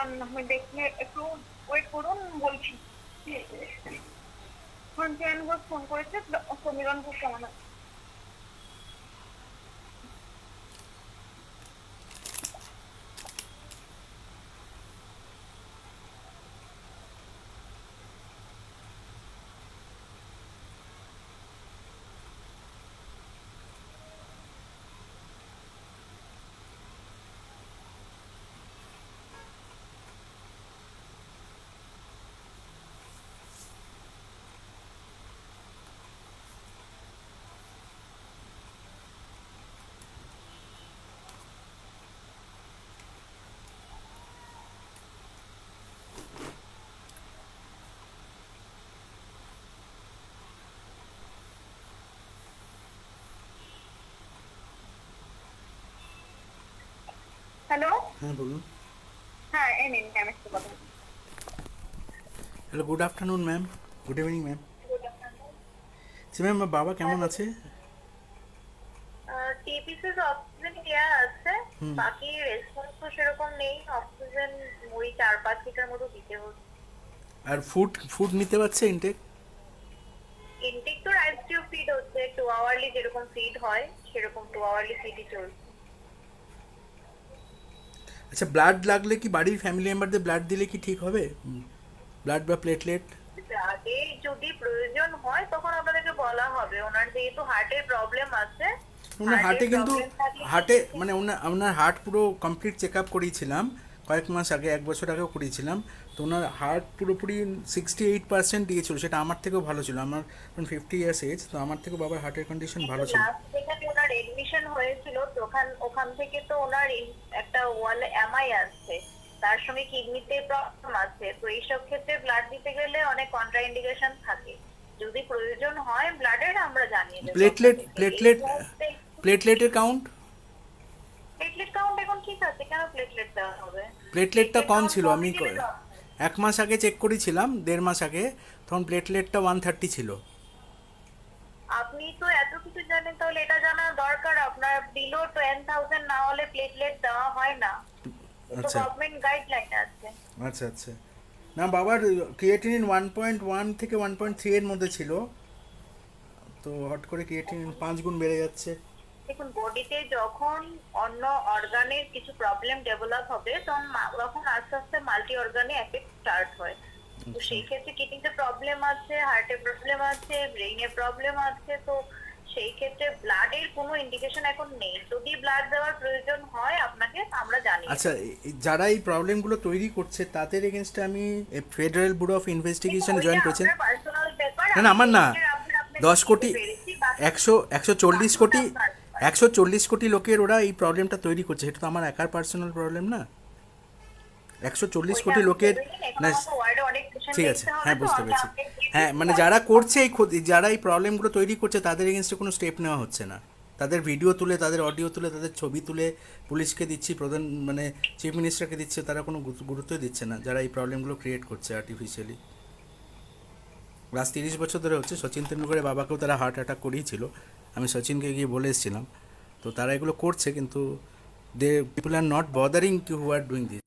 দাঁড়ান, আমি দেখলে একটু ওয়েট করুন, বলছি। ফ্রন্টিয়ান ঘোষ ফোন করেছে, সমীরণ ঘোষ কেমন আছে? হ্যালো। হ্যাঁ বলুন। হ্যাঁ, এই নিন কেমিস্ট্রি কথা। Hello, good afternoon ma'am, good evening ma'am. Good afternoon. সে ম্যাম, বাবা হ্যাঁ কেমন বলুন। আছে? টিপিসিস অক্সিজেন দেওয়া আছে, বাকি রেসপন্স তো সেরকম নেই। অক্সিজেন ওই 4-5 লিটার মতো দিতে হচ্ছে। আর ফুড ফুড নিতে পারছে ইনটেক? ইনটেক তো রাইস টিউব ফিড হচ্ছে, 2 আওয়ারলি যেরকম ফিড হয় সেরকম 2 আওয়ারলি ফিডই চলছে। আচ্ছা, ব্লাড লাগলে কি বাড়ির ফ্যামিলি মেম্বারদের ব্লাড দিলে কি ঠিক হবে? ব্লাড বা প্লেটলেট? আগে যদি প্রয়োজন হয় তখন আপনাদেরকে বলা হবে। ওনার যেহেতু হার্টের প্রবলেম আছে, ওনার হার্টের হার্টে কিন্তু প্রবলেম থাকলে হার্টে মানে ওনার হার্ট পুরো কমপ্লিট চেক আপ করিয়েছিলাম কয়েক মাস আগে, 1 বছর আগেও করিয়েছিলাম। তো ওনার হার্ট পুরোপুরি 68% দিয়েছিল, সেটা আমার থেকেও ভালো ছিল। আমার 50 ইয়ার্স এজ, তো আমার থেকেও বাবার হার্টের কন্ডিশন কিন্তু ভালো ছিল। লাস্ট যেখানে ওনার এডমিশন হয়েছিল তখন ওখান থেকে তো ওনার একটা ওয়ালে এমআই আসছে, তার সঙ্গে কিডনিতে প্রবলেম আছে। তো এইসব ক্ষেত্রে ব্লাড দিতে গেলে অনেক কন্ট্রাইন্ডিকেশন থাকে। যদি প্রয়োজন হয় ব্লাডের, আমরা জানিয়ে দেবো প্লেটলেট আপনাদেরকে। এই প্লেটলেট মুহূর্তে প্লেটলেটের কাউন্ট? প্লেটলেট কাউন্ট এখন ঠিক আছে, কেন প্লেটলেট দেওয়া হবে? প্লেটলেটটা প্লেটলেট কম কাউন্ট ছিল। আমি পজিটিভ তো। 1 মাস আগে চেক করেছিলাম, 1.5 মাস আগে, তখন প্লেটলেটটা 130 ছিল। আপনি তো এত কিছু জানেন, তাহলে এটা জানা দরকার আপনার। বিলো 10,000 না হলে প্লেটলেট দেওয়া হয় না। এটা আচ্ছা গভর্নমেন্ট গাইডলাইন আছে। আচ্ছা আচ্ছা। না, বাবার ক্রিয়েটিনিন 1.1 থেকে 1.3 এর মধ্যে ছিল, তো হট করে ক্রিয়েটিনিন 5 গুণ বেড়ে যাচ্ছে। দেখুন, বডিতে যখন অন্য অর্গানের কিছু প্রবলেম ডেভেলপ হবে তখন আস্তে আস্তে মাল্টি অর্গানে এফেক্ট স্টার্ট হয়। তো আচ্ছা সেই ক্ষেত্রে কিডনিতে প্রবলেম আছে, হার্টে প্রবলেম আছে, ব্রেইনে প্রবলেম আছে। তো সেই ক্ষেত্রে ব্লাডের কোনো ইন্ডিকেশন এখন নেই। যদি ব্লাড দেওয়ার প্রয়োজন হয় আপনাকে, আমরা জানিয়ে আচ্ছা, দেবো। যারা এই প্রবলেমগুলো তৈরি করছে তাদের এগেনস্টে আমি ফেডারেল ব্যুরো অফ দেখুন, ইনভেস্টিগেশন ওইটা জয়েন করেছেন। আপনার পার্সোনাল ব্যাপার। না না, আমি আমার না। টেস্টের আপডেট আপনাকে 10 কোটি, দিতে পেরেছি, বাকি 140 কোটি, আপনার ব্যাপার। 140 কোটি লোকের ওরা এই প্রবলেমটা তৈরি করছে, সেটা তো আমার একার পার্সোনাল প্রবলেম না। 140 ওইটা কোটি আপনি লোকের। ভেবে নিন, এখন না, আমাকে ওয়ার্ডে অনেক পেশেন্ট ঠিক আছে, দেখতে হবে, হ্যাঁ তো বুঝতে আমি পেরেছি। আপডেট দিয়ে হ্যাঁ, দিচ্ছি মানে যারা হোয়াটসঅ্যাপ করছে করুন। যারা এই প্রবলেমগুলো তৈরি করছে তাদের এগেনস্টে কোনো স্টেপ নেওয়া হচ্ছে না। তাদের ভিডিও তুলে, তাদের অডিও তুলে, তাদের ছবি তুলে পুলিশকে দিচ্ছি, প্রধান মানে চিফ মিনিস্টারকে দিচ্ছে, তারা কোনো গুরুত্বই দিচ্ছে না যারা এই প্রবলেমগুলো ক্রিয়েট করছে আর্টিফিশিয়ালি। লাস্ট 30 বছর ধরে হচ্ছে। সচিন তেন্ডুলকরের বাবাকেও তারা হার্ট অ্যাটাক করিয়েছিল, আমি সচিনকে গিয়ে বলে এসেছিলাম। তো তারা এগুলো করছে, কিন্তু the people are not bothering to who are doing this.